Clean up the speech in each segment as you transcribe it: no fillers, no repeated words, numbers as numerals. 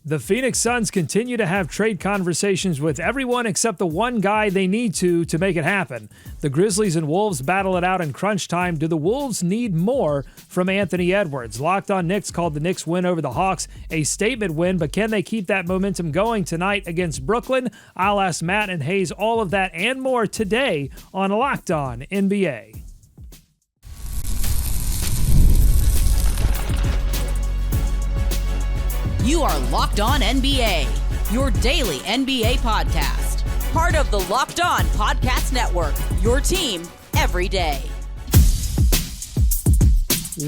The Phoenix Suns continue to have trade conversations with everyone except the one guy they need to make it happen. The Grizzlies and Wolves battle it out in crunch time. Do the Wolves need more from Anthony Edwards? Locked On Knicks called the Knicks win over the Hawks a statement win, but can they keep that momentum going tonight against Brooklyn? I'll ask Matt and Hayes all of that and more today on Locked On NBA. You are Locked On NBA, your daily NBA podcast. Part of the Locked On Podcast Network, your team every day.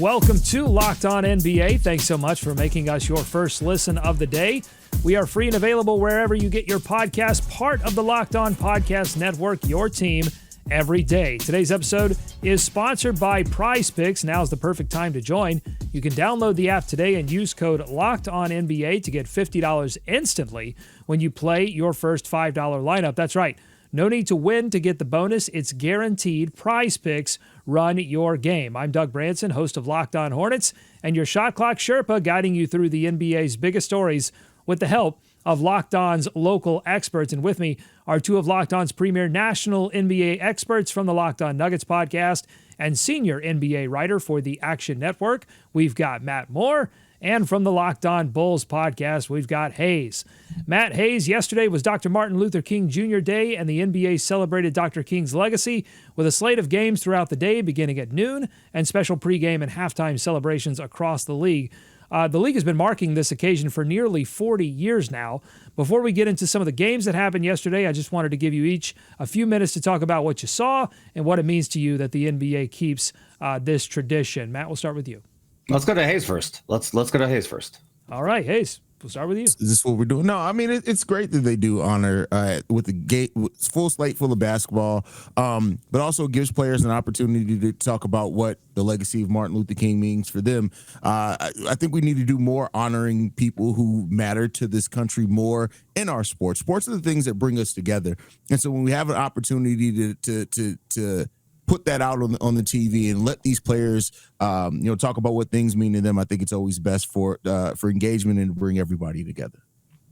Welcome to Locked On NBA. Thanks so much for making us your first listen of the day. We are free and available wherever you get your podcast, part of the Locked On Podcast Network, your team every day. Today's episode is sponsored by Prize Picks. Now's the perfect time to join. You can download the app today and use code LOCKEDONNBA to get $50 instantly when you play your first $5 lineup. That's right. No need to win to get the bonus. It's guaranteed. Prize Picks, run your game. I'm Doug Branson, host of Locked On Hornets, and your Shot Clock Sherpa, guiding you through the NBA's biggest stories with the help of Locked On's local experts. And with me are two of Locked On's premier national NBA experts from the Locked On Nuggets podcast and senior NBA writer for the Action Network. We've got Matt Moore. And from the Locked On Bulls podcast, we've got Hayes. Matt, Hayes, yesterday was Dr. Martin Luther King Jr. Day, and the NBA celebrated Dr. King's legacy with a slate of games throughout the day beginning at noon and special pregame and halftime celebrations across the league. The league has been marking this occasion for nearly 40 years now. Before we get into some of the games that happened yesterday, I just wanted to give you each a few minutes to talk about what you saw and what it means to you that the NBA keeps this tradition. Matt, we'll start with you. Let's go to Hayes first. Let's go to Hayes first. All right, Hayes, we'll start with you. Is this what we're doing? No, I mean, it's great that they do honor with the full slate full of basketball, but also gives players an opportunity to talk about what the legacy of Martin Luther King means for them. I think we need to do more honoring people who matter to this country more in our sports. Sports are the things that bring us together. And so when we have an opportunity to put that out on the TV and let these players, talk about what things mean to them, I think it's always best for engagement and to bring everybody together.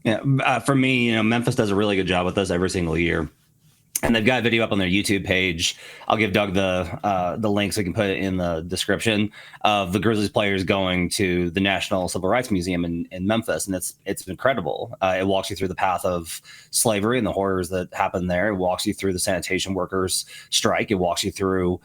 Yeah, for me, Memphis does a really good job with this every single year, and they've got a video up on their YouTube page. I'll give Doug the link so we can put it in the description of the Grizzlies players going to the National Civil Rights Museum in Memphis, and it's incredible. It walks you through the path of slavery and the horrors that happened there. It walks you through the sanitation workers strike. It walks you through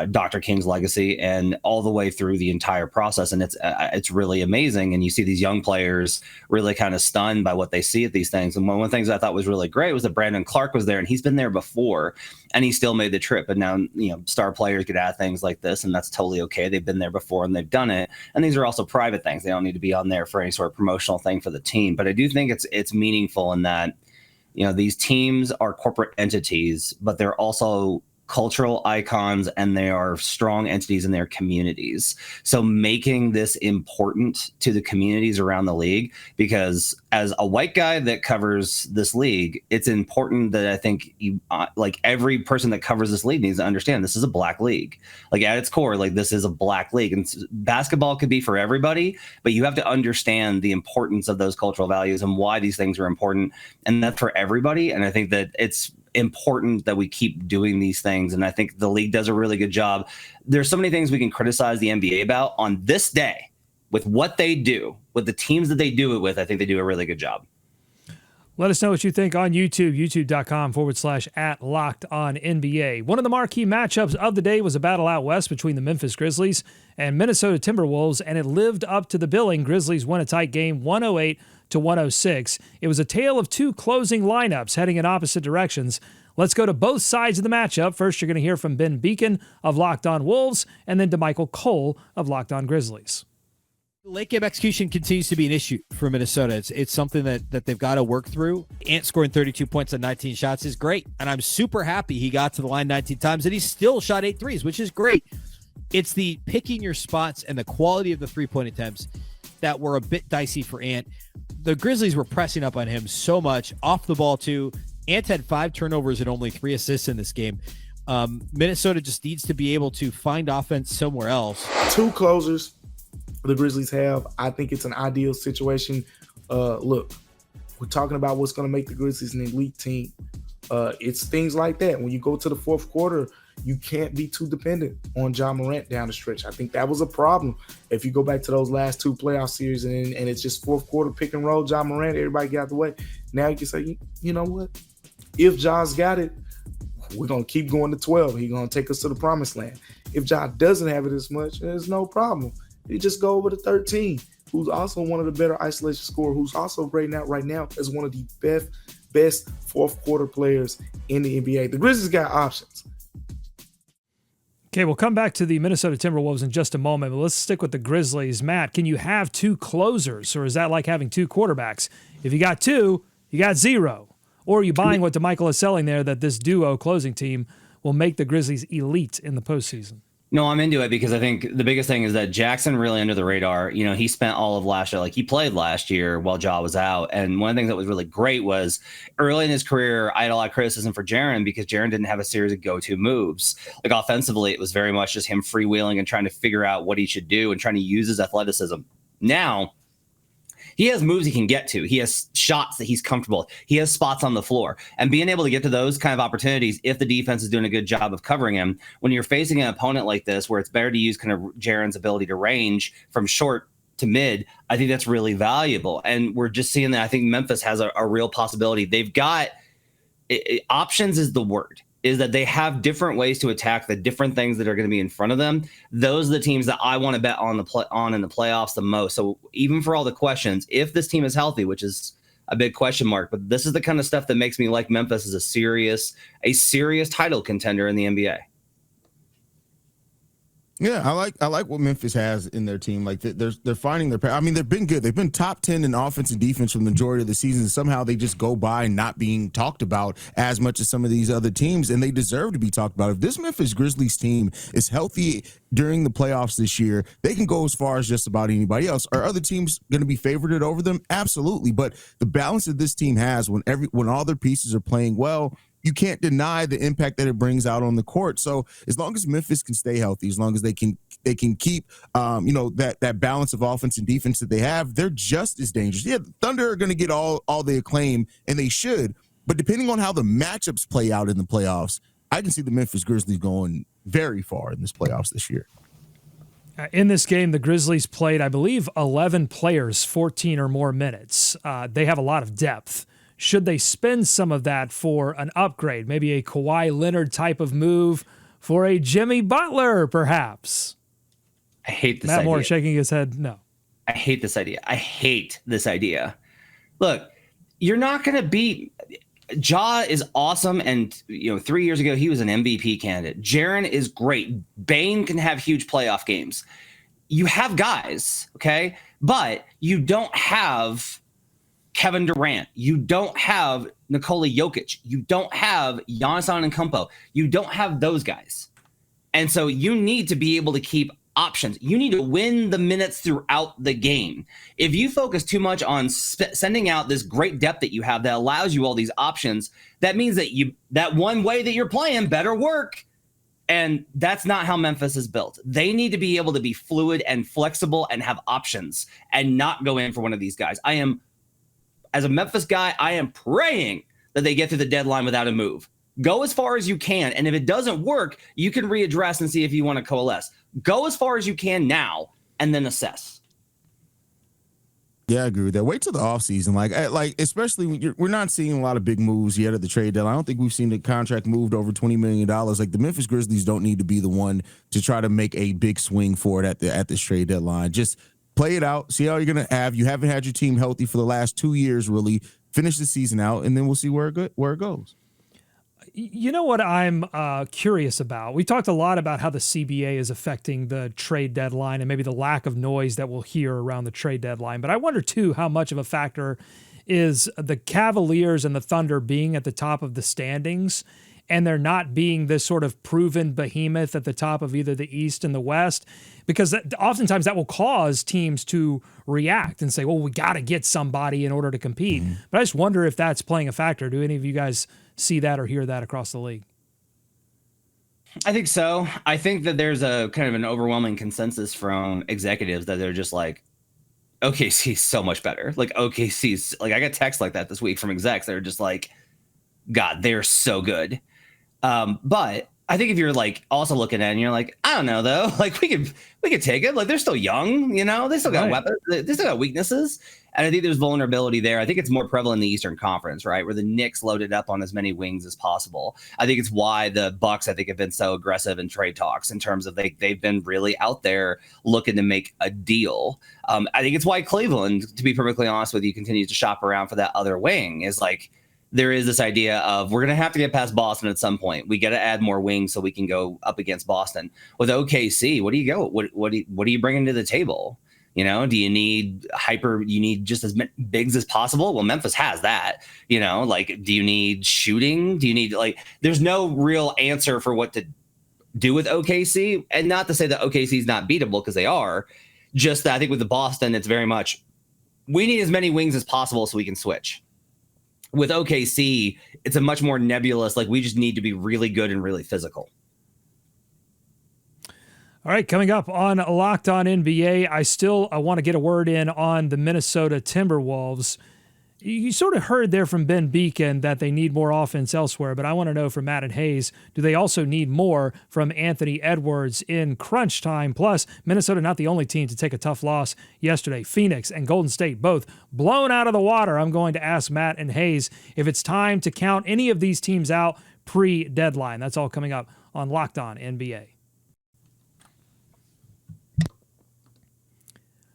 Dr. King's legacy and all the way through the entire process. And it's really amazing. And you see these young players really kind of stunned by what they see at these things. And one of the things I thought was really great was that Brandon Clark was there, and he's been there before and he still made the trip. And now, star players get at things like this, and that's totally okay. They've been there before and they've done it. And these are also private things. They don't need to be on there for any sort of promotional thing for the team. But I do think it's meaningful in that, these teams are corporate entities, but they're also cultural icons, and they are strong entities in their communities. So making this important to the communities around the league, because as a white guy that covers this league, it's important that I think every person that covers this league needs to understand this is a black league. Like at its core, this is a black league, and basketball could be for everybody, but you have to understand the importance of those cultural values and why these things are important. And that's for everybody. And I think that it's important that we keep doing these things, and I think the league does a really good job. There's so many things we can criticize the NBA about. On this day, with what they do, with the teams that they do it with, I think they do a really good job. Let us know what you think on YouTube, youtube.com/@LockedOnNBA. One of the marquee matchups of the day was a battle out west between the Memphis Grizzlies and Minnesota Timberwolves, and it lived up to the billing. Grizzlies won a tight game 108-106. It was a tale of two closing lineups heading in opposite directions. Let's go to both sides of the matchup. First, you're going to hear from Ben Beacon of Locked On Wolves, and then to Michael Cole of Locked On Grizzlies. Late game execution continues to be an issue for Minnesota. It's something that they've got to work through. Ant scoring 32 points on 19 shots is great, and I'm super happy he got to the line 19 times, and he still shot 8 threes, which is great. It's the picking your spots and the quality of the three-point attempts that were a bit dicey for Ant. The Grizzlies were pressing up on him so much, off the ball too. Ant had 5 turnovers and only 3 assists in this game. Minnesota just needs to be able to find offense somewhere else. 2 closers the Grizzlies have. I think it's an ideal situation look, we're talking about what's going to make the Grizzlies an elite team. It's things like that. When you go to the fourth quarter, you can't be too dependent on Ja Morant down the stretch. I think that was a problem. If you go back to those last two playoff series and it's just fourth quarter pick and roll, Ja Morant, everybody get out the way. Now you can say, you know what? If Ja's got it, we're going to keep going to 12. He's going to take us to the promised land. If Ja doesn't have it as much, there's no problem. You just go over to 13, who's also one of the better isolation scorers, who's also right now as one of the best fourth quarter players in the NBA. The Grizzlies got options. Okay, we'll come back to the Minnesota Timberwolves in just a moment, but let's stick with the Grizzlies. Matt, can you have two closers, or is that like having two quarterbacks? If you got two, you got zero. Or are you buying what DeMichael is selling there, that this duo closing team will make the Grizzlies elite in the postseason? No, I'm into it because I think the biggest thing is that Jackson really under the radar. You know, he spent all of last year, like he played last year while Ja was out. And one of the things that was really great was early in his career, I had a lot of criticism for Jaren because Jaren didn't have a series of go-to moves. Like offensively, it was very much just him freewheeling and trying to figure out what he should do and trying to use his athleticism. Now, he has moves he can get to. He has shots that he's comfortable. He has spots on the floor. And being able to get to those kind of opportunities, if the defense is doing a good job of covering him, when you're facing an opponent like this, where it's better to use kind of Jaren's ability to range from short to mid, I think that's really valuable. And we're just seeing that. I think Memphis has a real possibility. They've got options is the word. Is that they have different ways to attack the different things that are going to be in front of them. Those are the teams that I want to bet on in the playoffs the most. So even for all the questions, if this team is healthy, which is a big question mark, but this is the kind of stuff that makes me like Memphis as a serious title contender in the NBA. Yeah, I like what Memphis has in their team. Like they're finding their. I mean, they've been good. They've been top 10 in offense and defense for the majority of the season. Somehow they just go by not being talked about as much as some of these other teams, and they deserve to be talked about. If this Memphis Grizzlies team is healthy during the playoffs this year, they can go as far as just about anybody else. Are other teams going to be favored over them? Absolutely. But the balance that this team has when all their pieces are playing well, you can't deny the impact that it brings out on the court. So as long as Memphis can stay healthy, as long as they can keep that balance of offense and defense that they have, they're just as dangerous. Yeah, the Thunder are going to get all the acclaim, and they should. But depending on how the matchups play out in the playoffs, I can see the Memphis Grizzlies going very far in this playoffs this year. In this game, the Grizzlies played, I believe, 11 players, 14 or more minutes. They have a lot of depth. Should they spend some of that for an upgrade, maybe a Kawhi Leonard type of move for a Jimmy Butler, perhaps? I hate this Matt idea. Moore shaking his head, no. I hate this idea. Look, you're not going to beat – Ja is awesome, and 3 years ago he was an MVP candidate. Jaren is great. Bane can have huge playoff games. You have guys, okay? But you don't have – Kevin Durant. You don't have Nikola Jokic. You don't have Giannis Antetokounmpo. You don't have those guys. And so you need to be able to keep options. You need to win the minutes throughout the game. If you focus too much on sending out this great depth that you have that allows you all these options, that means that that one way that you're playing better work. And that's not how Memphis is built. They need to be able to be fluid and flexible and have options and not go in for one of these guys. As a Memphis guy, I am praying that they get to the deadline without a move. Go as far as you can, and if it doesn't work, you can readdress and see if you want to coalesce. Go as far as you can now, and then assess. Yeah, I agree with that. Wait till the offseason. Like especially when we're not seeing a lot of big moves yet at the trade deadline. I don't think we've seen the contract moved over $20 million. Like the Memphis Grizzlies don't need to be the one to try to make a big swing for it at this trade deadline. Just play it out, see how you're going to have. You haven't had your team healthy for the last 2 years, really. Finish the season out, and then we'll see where it goes. You know what I'm curious about? We talked a lot about how the CBA is affecting the trade deadline and maybe the lack of noise that we'll hear around the trade deadline. But I wonder, too, how much of a factor is the Cavaliers and the Thunder being at the top of the standings and there not being this sort of proven behemoth at the top of either the East and the West, because oftentimes that will cause teams to react and say, well, we got to get somebody in order to compete. Mm-hmm. But I just wonder if that's playing a factor. Do any of you guys see that or hear that across the league? I think so. I think that there's a kind of an overwhelming consensus from executives that they're just like, OKC's so much better. Like OKC's like, I got texts like that this week from execs. They're just like, God, they're so good. But I think if you're like also looking at it and you're like, I don't know though, like we could take it. Like they're still young, you know, they still got weapons, they still got weaknesses. And I think there's vulnerability there. I think it's more prevalent in the Eastern Conference, right? Where the Knicks loaded up on as many wings as possible. I think it's why the Bucks, I think, have been so aggressive in trade talks in terms of they've been really out there looking to make a deal. I think it's why Cleveland, to be perfectly honest with you, continues to shop around for that other wing. Is like, there is this idea of we're going to have to get past Boston at some point. We got to add more wings so we can go up against Boston. With OKC, what do you go? What are you bringing to the table? You know, do you need you need just as many bigs as possible? Well, Memphis has that, you know, like, do you need shooting? Do you need there's no real answer for what to do with OKC. And not to say that OKC is not beatable, because they are. Just that I think with the Boston, it's very much, we need as many wings as possible so we can switch. With OKC, it's a much more nebulous, like, we just need to be really good and really physical. All right, coming up on Locked On NBA, I want to get a word in on the Minnesota Timberwolves. You sort of heard there from Ben Beacon that they need more offense elsewhere, but I want to know from Matt and Hayes, do they also need more from Anthony Edwards in crunch time? Plus, Minnesota not the only team to take a tough loss yesterday. Phoenix and Golden State both blown out of the water. I'm going to ask Matt and Hayes if it's time to count any of these teams out pre-deadline. That's all coming up on Locked On NBA.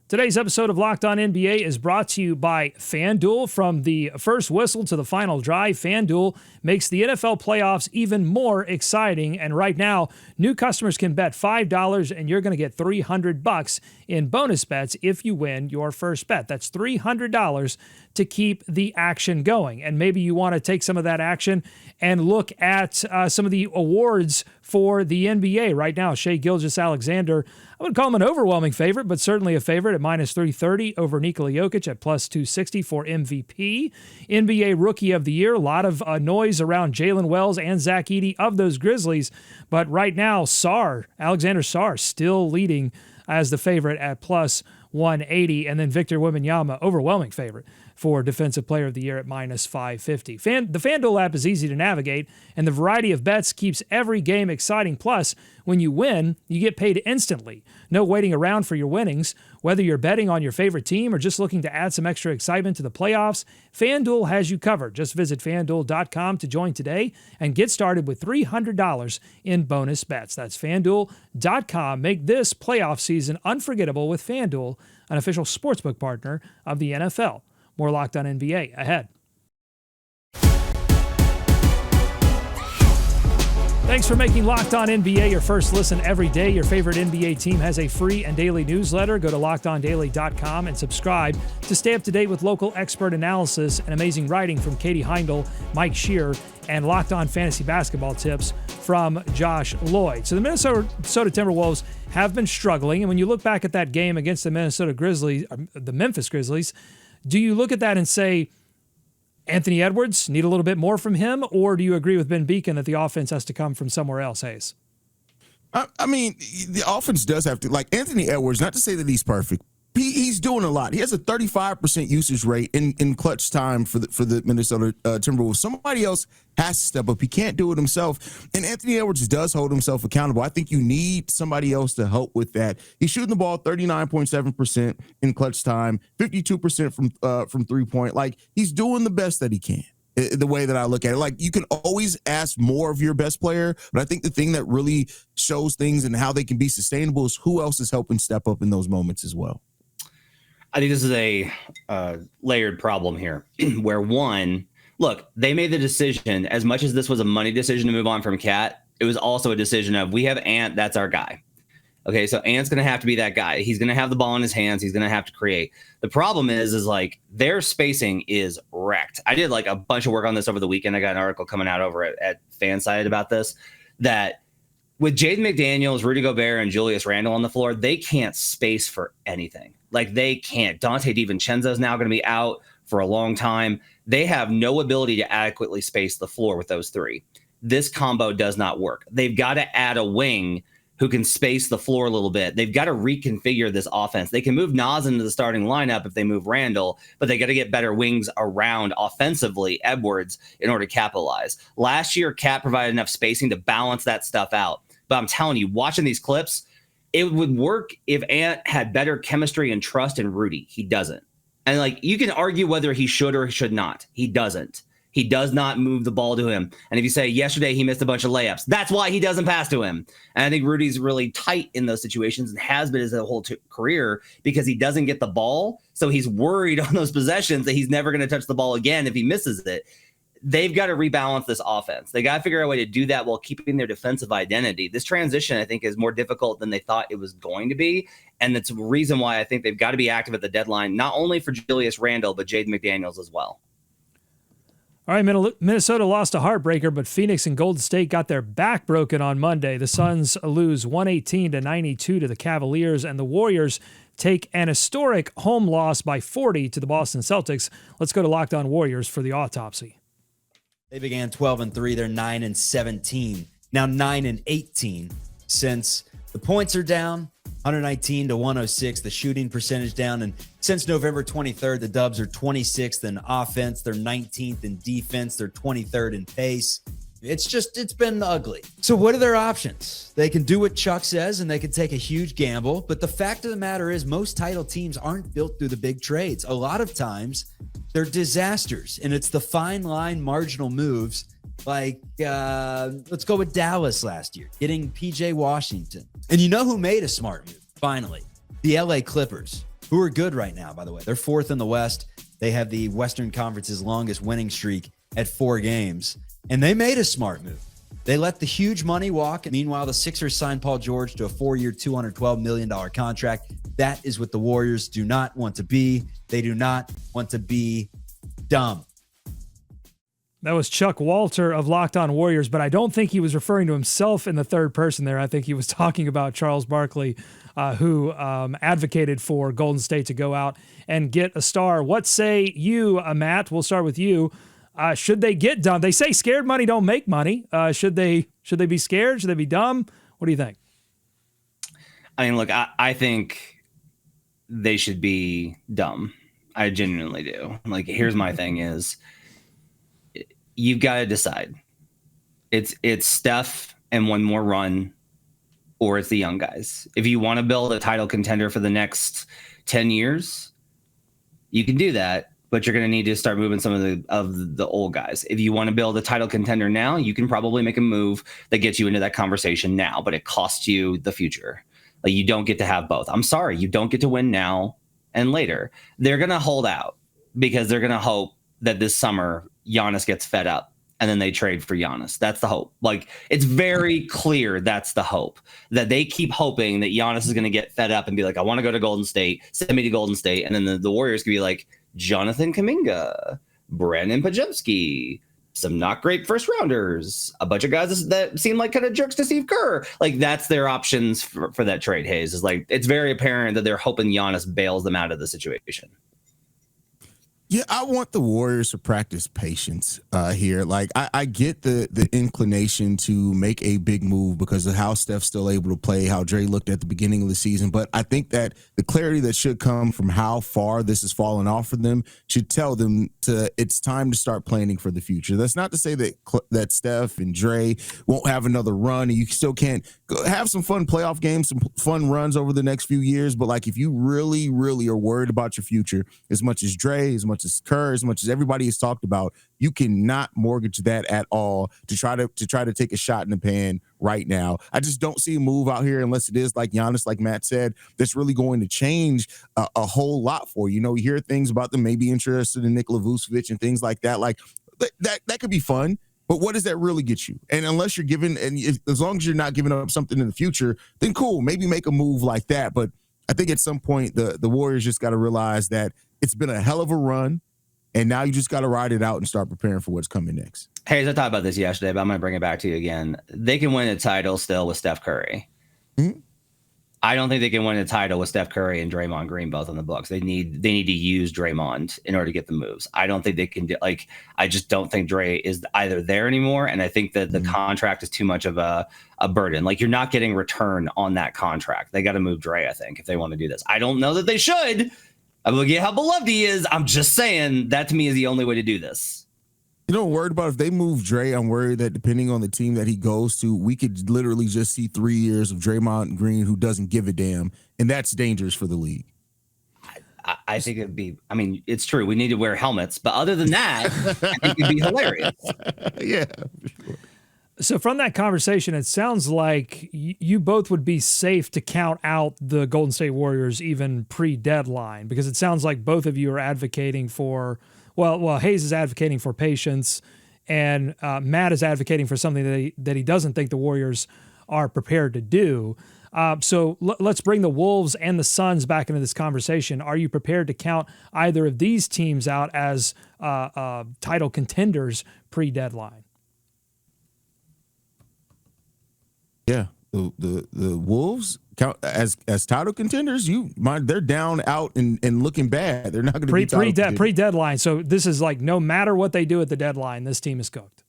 Today's episode of Locked On NBA is brought to you by FanDuel. From the first whistle to the final drive, FanDuel makes the NFL playoffs even more exciting. And right now, new customers can bet $5 and you're going to get $300 in bonus bets if you win your first bet. That's $300 to keep the action going. And maybe you want to take some of that action and look at some of the awards for the NBA right now. Shai Gilgeous-Alexander, I would call him an overwhelming favorite, but certainly a favorite at minus 330 over Nikola Jokic at plus 260 for MVP. NBA Rookie of the Year, a lot of noise around Jalen Wells and Zach Edey of those Grizzlies, but right now, Alexander Sarr still leading as the favorite at plus 180, and then Victor Wembanyama, overwhelming favorite for Defensive Player of the Year at minus 550. The FanDuel app is easy to navigate, and the variety of bets keeps every game exciting. Plus, when you win, you get paid instantly. No waiting around for your winnings. Whether you're betting on your favorite team or just looking to add some extra excitement to the playoffs, FanDuel has you covered. Just visit FanDuel.com to join today and get started with $300 in bonus bets. That's FanDuel.com. Make this playoff season unforgettable with FanDuel, an official sportsbook partner of the NFL. More Locked On NBA ahead. Thanks for making Locked On NBA your first listen every day. Your favorite NBA team has a free and daily newsletter. Go to LockedOnDaily.com and subscribe to stay up to date with local expert analysis and amazing writing from Katie Heindel, Mike Shear, and Locked On Fantasy Basketball tips from Josh Lloyd. So the Minnesota Timberwolves have been struggling, and when you look back at that game against the Memphis Grizzlies, do you look at that and say, Anthony Edwards, need a little bit more from him? Or do you agree with Ben Beacon that the offense has to come from somewhere else, Hayes? I mean, the offense does have to, like Anthony Edwards, not to say that he's perfect. He's doing a lot. He has a 35% usage rate in clutch time for the Minnesota Timberwolves. Somebody else has to step up. He can't do it himself. And Anthony Edwards does hold himself accountable. I think you need somebody else to help with that. He's shooting the ball 39.7% in clutch time, 52% from 3-point. Like, he's doing the best that he can. The way that I look at it, like, you can always ask more of your best player, but I think the thing that really shows things and how they can be sustainable is who else is helping step up in those moments as well. I think this is a layered problem here where, one, look, they made the decision, as much as this was a money decision to move on from Cat, it was also a decision of, we have Ant, that's our guy. Okay, so Ant's going to have to be that guy. He's going to have the ball in his hands. He's going to have to create. The problem is like, their spacing is wrecked. I did like a bunch of work on this over the weekend. I got an article coming out over at Fanside about this, that with Jaden McDaniels, Rudy Gobert, and Julius Randle on the floor, they can't space for anything. Like, they can't. Dante DiVincenzo is now going to be out for a long time. They have no ability to adequately space the floor with those three. This combo does not work. They've got to add a wing who can space the floor a little bit. They've got to reconfigure this offense. They can move Nas into the starting lineup if they move Randall, but they got to get better wings around offensively, Edwards, in order to capitalize. Last year, Cat provided enough spacing to balance that stuff out. But I'm telling you, watching these clips, it would work if Ant had better chemistry and trust in Rudy. He doesn't. And like, you can argue whether he should or should not. He doesn't. He does not move the ball to him. And if you say yesterday he missed a bunch of layups, that's why he doesn't pass to him. And I think Rudy's really tight in those situations and has been his whole career because he doesn't get the ball. So he's worried on those possessions that he's never going to touch the ball again if he misses it. They've got to rebalance this offense. They got to figure out a way to do that while keeping their defensive identity. This transition, I think, is more difficult than they thought it was going to be. And that's a reason why I think they've got to be active at the deadline, not only for Julius Randle, but Jaden McDaniels as well. All right, Minnesota lost a heartbreaker, but Phoenix and Golden State got their back broken on Monday. The Suns lose 118-92 to the Cavaliers, and the Warriors take an historic home loss by 40 to the Boston Celtics. Let's go to Locked On Warriors for the autopsy. They began 12-3. They're 9-17. Now 9-18 since the points are down, 119-106. The shooting percentage down. And since November 23rd, the Dubs are 26th in offense. They're 19th in defense. They're 23rd in pace. It's been ugly. So what are their options? They can do what Chuck says, and they can take a huge gamble. But the fact of the matter is most title teams aren't built through the big trades. A lot of times they're disasters, and it's the fine line marginal moves. Like, let's go with Dallas last year, getting PJ Washington. And you know who made a smart move, finally? The LA Clippers, who are good right now, by the way. They're fourth in the West. They have the Western Conference's longest winning streak at 4 games. And they made a smart move. They let the huge money walk. Meanwhile, the Sixers signed Paul George to a 4-year, $212 million contract. That is what the Warriors do not want to be. They do not want to be dumb. That was Chuck Walter of Locked On Warriors, but I don't think he was referring to himself in the third person there. I think he was talking about Charles Barkley, who advocated for Golden State to go out and get a star. What say you, Matt? We'll start with you. Should they get dumb? They say scared money don't make money. Should they be scared? Should they be dumb? What do you think? I mean, look, I think they should be dumb. I genuinely do. Like, here's my thing is you've got to decide. It's Steph and one more run, or it's the young guys. If you want to build a title contender for the next 10 years, you can do that. But you're going to need to start moving some of the old guys. If you want to build a title contender now, you can probably make a move that gets you into that conversation now, but it costs you the future. Like, you don't get to have both. I'm sorry, you don't get to win now and later. They're going to hold out because they're going to hope that this summer Giannis gets fed up and then they trade for Giannis. That's the hope. Like, it's very clear that's the hope, that they keep hoping that Giannis is going to get fed up and be like, I want to go to Golden State, send me to Golden State. And then the Warriors could be like, Jonathan Kuminga, Brandon Pajemski, some not great first rounders, a bunch of guys that seem like kind of jerks to Steve Kerr. Like, that's their options for that trade, Hayes. Is like, it's very apparent that they're hoping Giannis bails them out of the situation. Yeah, I want the Warriors to practice patience here. Like, I get the inclination to make a big move because of how Steph's still able to play, how Dre looked at the beginning of the season. But I think that the clarity that should come from how far this has fallen off for them should tell them it's time to start planning for the future. That's not to say that Steph and Dre won't have another run and you still can't have some fun playoff games, some fun runs over the next few years. But like, if you really, really are worried about your future, as much as Dre, as much as Kerr, as much as everybody has talked about, you cannot mortgage that at all to try to take a shot in the pan right now. I just don't see a move out here unless it is like Giannis, like Matt said, that's really going to change a whole lot for you. You know, you hear things about them maybe interested in Nikola Vucevic and things like that. Like, that could be fun. But what does that really get you? And unless you're giving, as long as you're not giving up something in the future, then cool, maybe make a move like that. But I think at some point the Warriors just got to realize that it's been a hell of a run. And now you just got to ride it out and start preparing for what's coming next. Hey, I talked about this yesterday, but I'm going to bring it back to you again. They can win a title still with Steph Curry. Mm-hmm. I don't think they can win a title with Steph Curry and Draymond Green both on the books. They need to use Draymond in order to get the moves. I don't think they can do, like, I just don't think Dre is either there anymore. And I think that the contract is too much of a burden. Like, you're not getting return on that contract. They got to move Dre, I think, if they want to do this. I don't know that they should. I'm looking at how beloved he is. I'm just saying that to me is the only way to do this. You know, worried about if they move Dre, I'm worried that depending on the team that he goes to, we could literally just see 3 years of Draymond Green who doesn't give a damn, and that's dangerous for the league. I think it'd be, I mean, it's true. We need to wear helmets, but other than that, I think it'd be hilarious. Yeah. So from that conversation, it sounds like you both would be safe to count out the Golden State Warriors even pre-deadline, because it sounds like both of you are advocating for, well, Hayes is advocating for patience, and Matt is advocating for something that he doesn't think the Warriors are prepared to do. So let's bring the Wolves and the Suns back into this conversation. Are you prepared to count either of these teams out as title contenders pre-deadline? Yeah, the Wolves count as title contenders. They're down, out, and looking bad. They're not going to be pre-deadline. So this is like, no matter what they do at the deadline, this team is cooked.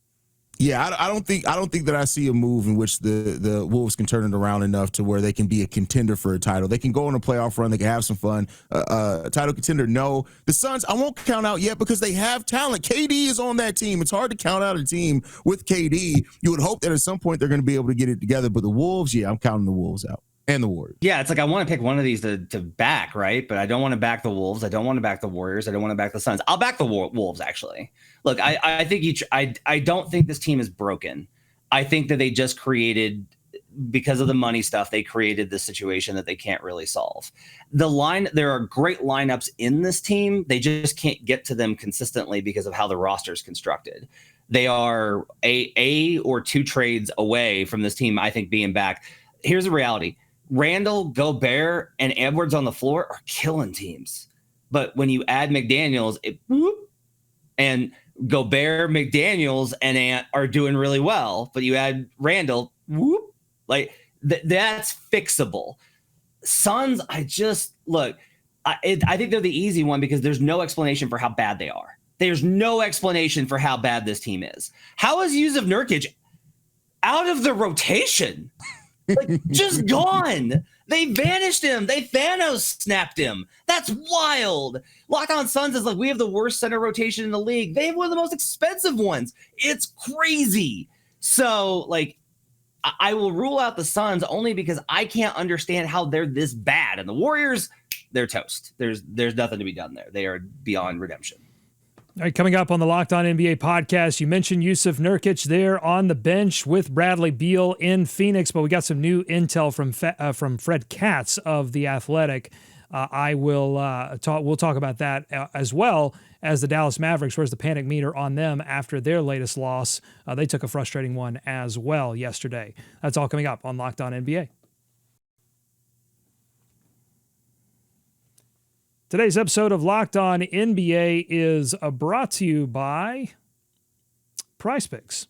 Yeah, I don't think that I see a move in which the Wolves can turn it around enough to where they can be a contender for a title. They can go on a playoff run. They can have some fun. A title contender, no. The Suns, I won't count out yet because they have talent. KD is on that team. It's hard to count out a team with KD. You would hope that at some point they're going to be able to get it together. But the Wolves, yeah, I'm counting the Wolves out. And the Warriors. Yeah, it's like I want to pick one of these to back, right? But I don't want to back the Wolves. I don't want to back the Warriors. I don't want to back the Suns. I'll back the Wolves, actually. Look, I think I don't think this team is broken. I think that they just created, because of the money stuff, they created this situation that they can't really solve. There are great lineups in this team. They just can't get to them consistently because of how the roster is constructed. They are a or two trades away from this team, I think, being back. Here's the reality. Randall, Gobert, and Edwards on the floor are killing teams. But when you add McDaniels, and Gobert, McDaniels, and Ant are doing really well. But you add Randall, that's fixable. Suns, I think they're the easy one because there's no explanation for how bad they are. There's no explanation for how bad this team is. How is Jusuf Nurkić out of the rotation? Like, just gone. They vanished him. They Thanos snapped him. That's wild. Locked On Suns is like, we have the worst center rotation in the league. They have one of the most expensive ones. It's crazy. So, like, I will rule out the Suns only because I can't understand how they're this bad. And the Warriors, they're toast. There's nothing to be done there. They are beyond redemption. All right, coming up on the Locked On NBA podcast, you mentioned Jusuf Nurkić there on the bench with Bradley Beal in Phoenix, but we got some new intel from Fred Katz of The Athletic. We'll talk about that as well as the Dallas Mavericks. Where's the panic meter on them after their latest loss? They took a frustrating one as well yesterday. That's all coming up on Locked On NBA. Today's episode of Locked On NBA is brought to you by PrizePicks.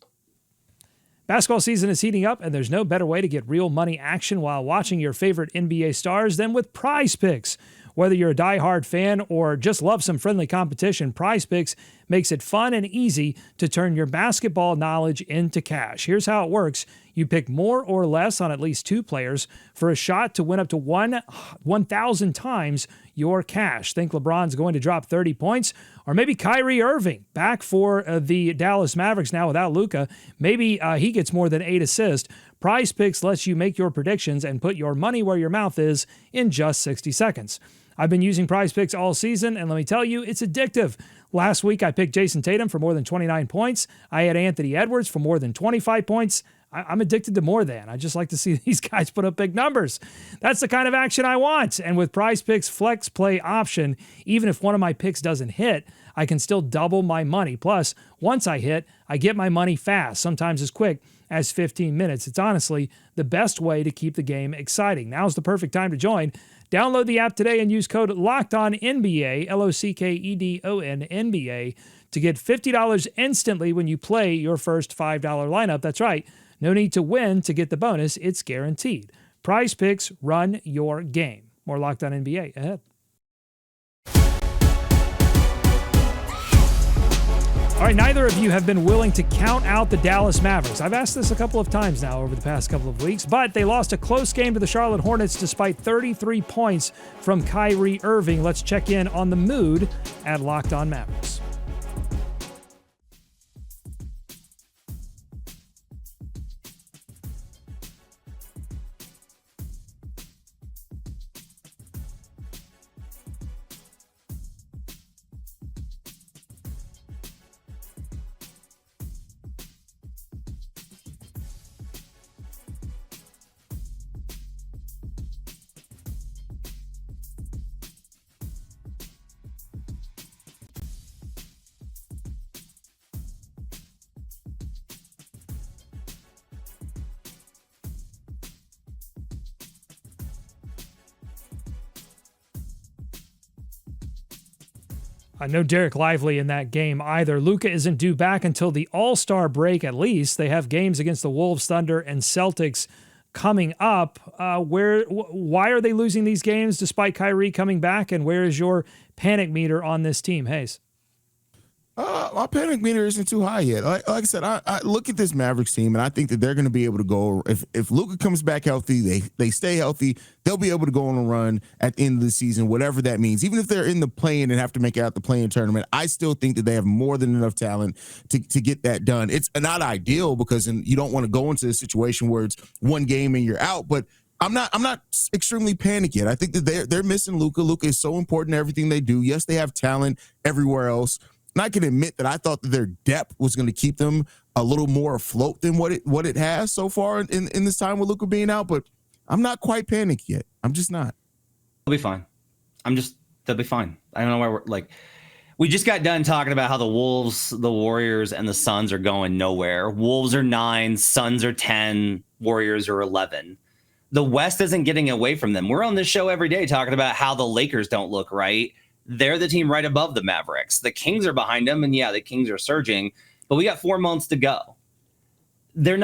Basketball season is heating up, and there's no better way to get real money action while watching your favorite NBA stars than with PrizePicks. Whether you're a diehard fan or just love some friendly competition, PrizePicks makes it fun and easy to turn your basketball knowledge into cash. Here's how it works. You pick more or less on at least two players for a shot to win up to 1,000 times your cash. Think LeBron's going to drop 30 points, or maybe Kyrie Irving back for the Dallas Mavericks now without Luka. Maybe he gets more than 8 assists. PrizePicks lets you make your predictions and put your money where your mouth is in just 60 seconds. I've been using PrizePicks all season, and let me tell you, it's addictive. Last week, I picked Jason Tatum for more than 29 points. I had Anthony Edwards for more than 25 points. I'm addicted to more than. I just like to see these guys put up big numbers. That's the kind of action I want. And with PrizePicks Flex Play option, even if one of my picks doesn't hit, I can still double my money. Plus, once I hit, I get my money fast, sometimes as quick as 15 minutes. It's honestly the best way to keep the game exciting. Now's the perfect time to join. Download the app today and use code LOCKEDONNBA, LOCKEDON NBA, to get $50 instantly when you play your first $5 lineup. That's right. No need to win to get the bonus. It's guaranteed. Prize Picks, run your game. More Locked On NBA ahead. All right, neither of you have been willing to count out the Dallas Mavericks. I've asked this a couple of times now over the past couple of weeks, but they lost a close game to the Charlotte Hornets despite 33 points from Kyrie Irving. Let's check in on the mood at Locked On Mavericks. No Derek Lively in that game either. Luka isn't due back until the All-Star break at least. They have games against the Wolves, Thunder, and Celtics coming up. Why are they losing these games despite Kyrie coming back, and where is your panic meter on this team, Hayes? My panic meter isn't too high yet. Like I said, I look at this Mavericks team, and I think that they're going to be able to go. If Luka comes back healthy, they stay healthy, they'll be able to go on a run at the end of the season, whatever that means. Even if they're in the play-in and have to make it out the play-in tournament, I still think that they have more than enough talent to get that done. It's not ideal because you don't want to go into a situation where it's one game and you're out, but I'm not extremely panicked yet. I think that they're missing Luka. Luka is so important in everything they do. Yes, they have talent everywhere else. And I can admit that I thought that their depth was going to keep them a little more afloat than what it has so far in this time with Luka being out. But I'm not quite panicked yet. I'm just not. They'll be fine. They'll be fine. I don't know why we just got done talking about how the Wolves, the Warriors, and the Suns are going nowhere. Wolves are 9, Suns are 10, Warriors are 11. The West isn't getting away from them. We're on this show every day talking about how the Lakers don't look right. They're the team right above the Mavericks. The Kings are behind them, and yeah, the Kings are surging, but we got 4 months to go. Their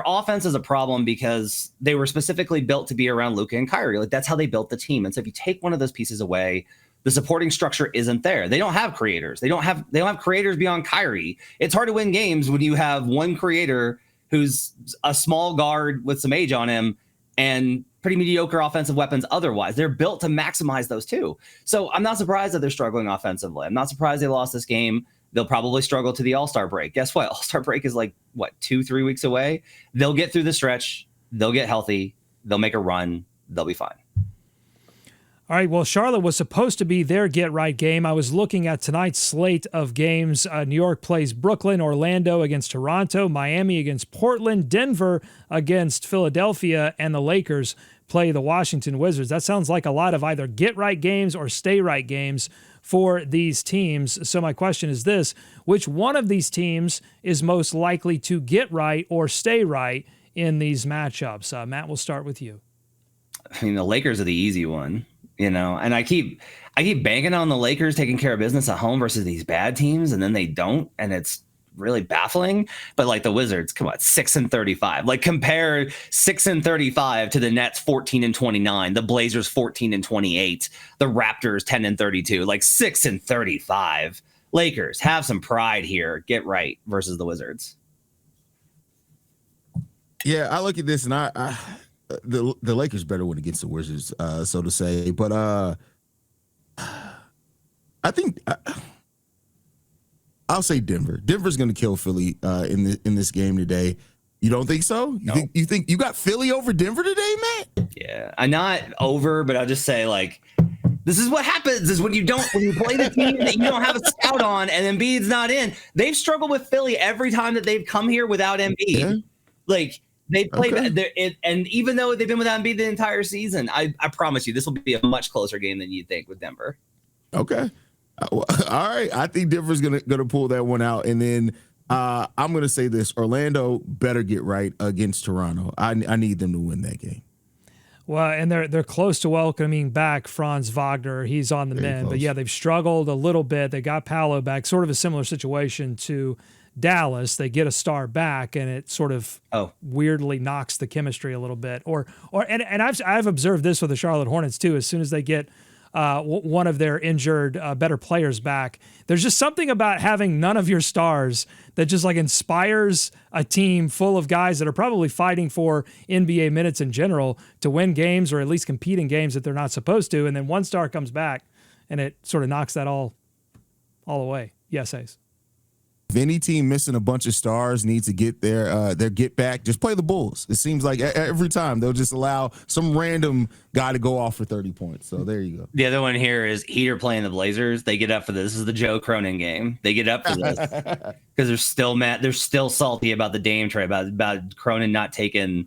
offense is a problem because they were specifically built to be around Luka and Kyrie. Like, that's how they built the team. And so if you take one of those pieces away, the supporting structure isn't there. They don't have creators. They don't have creators beyond Kyrie. It's hard to win games when you have one creator who's a small guard with some age on him and pretty mediocre offensive weapons otherwise. They're built to maximize those too. So I'm not surprised that they're struggling offensively. I'm not surprised they lost this game. They'll probably struggle to the All-Star break. Guess what? All-Star break is 2-3 weeks away. They'll get through the stretch. They'll get healthy. They'll make a run. They'll be fine. All right, well, Charlotte was supposed to be their get-right game. I was looking at tonight's slate of games. New York plays Brooklyn, Orlando against Toronto, Miami against Portland, Denver against Philadelphia, and the Lakers play the Washington Wizards. That sounds like a lot of either get-right games or stay-right games for these teams. So my question is this: which one of these teams is most likely to get right or stay right in these matchups? Matt, we'll start with you. I mean, the Lakers are the easy one. And I keep banking on the Lakers taking care of business at home versus these bad teams, and then they don't, and it's really baffling. But the Wizards, come on, 6-35. Compare 6-35 to the Nets 14-29, the Blazers 14-28, the Raptors 10-32. 6-35. Lakers, have some pride here. Get right versus the Wizards. Yeah, I look at this and the Lakers better win against the Wizards, so to say. But I think I'll say Denver. Denver's going to kill Philly in this game today. You don't think so? You think you got Philly over Denver today, Matt? Yeah, I'm not over, but I'll just say this is what happens is when you play the team that you don't have a scout on and Embiid's not in. They've struggled with Philly every time that they've come here without Embiid. Yeah. They played, and even though they've been without Embiid the entire season, I promise you this will be a much closer game than you think with Denver. Okay, all right. I think Denver's gonna pull that one out, and then I'm gonna say this: Orlando better get right against Toronto. I need them to win that game. Well, and they're close to welcoming back Franz Wagner. He's on the mend, but yeah, they've struggled a little bit. They got Paolo back, sort of a similar situation to Dallas, they get a star back, and it sort of weirdly knocks the chemistry a little bit. And I've observed this with the Charlotte Hornets too. As soon as they get one of their injured better players back, there's just something about having none of your stars that just like inspires a team full of guys that are probably fighting for NBA minutes in general to win games or at least compete in games that they're not supposed to. And then one star comes back and it sort of knocks that all away. Yes, Ace. If any team missing a bunch of stars needs to get their get back, just play the Bulls. It seems like every time they'll just allow some random guy to go off for 30 points. So there you go. The other one here is Heat are playing the Blazers. They get up for this. This is the Joe Cronin game. They get up for this because they're still mad. They're still salty about the Dame trade, about Cronin not taking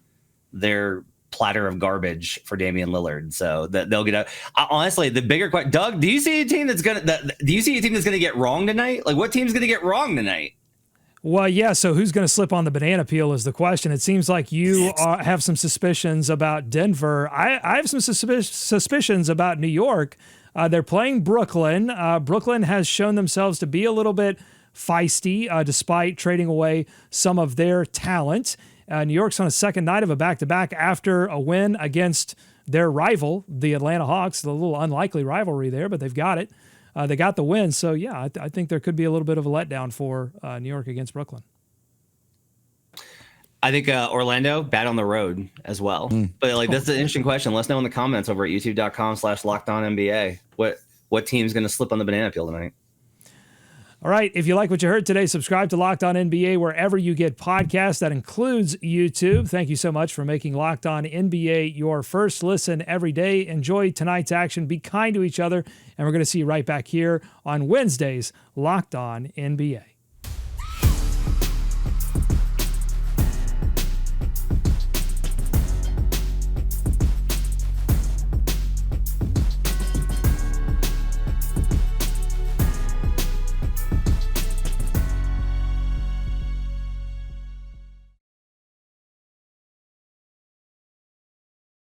their platter of garbage for Damian Lillard. So that they'll get up. Honestly, the bigger question, Doug, do you see a team that's gonna get wrong tonight? Like, what team's gonna get wrong tonight? Well, yeah. So who's going to slip on the banana peel is the question. It seems like you have some suspicions about Denver. I have some suspicions about New York. They're playing Brooklyn. Brooklyn has shown themselves to be a little bit feisty, despite trading away some of their talent. New York's on a second night of a back-to-back after a win against their rival, the Atlanta Hawks. A little unlikely rivalry there, but they've got it. They got the win. So, yeah, I think there could be a little bit of a letdown for New York against Brooklyn. I think Orlando, bad on the road as well. But, like, that's an interesting question. Let us know in the comments over at youtube.com/LockedOnNBA. What team's going to slip on the banana peel tonight? All right. If you like what you heard today, subscribe to Locked On NBA wherever you get podcasts. That includes YouTube. Thank you so much for making Locked On NBA your first listen every day. Enjoy tonight's action. Be kind to each other. And we're going to see you right back here on Wednesdays, Locked On NBA.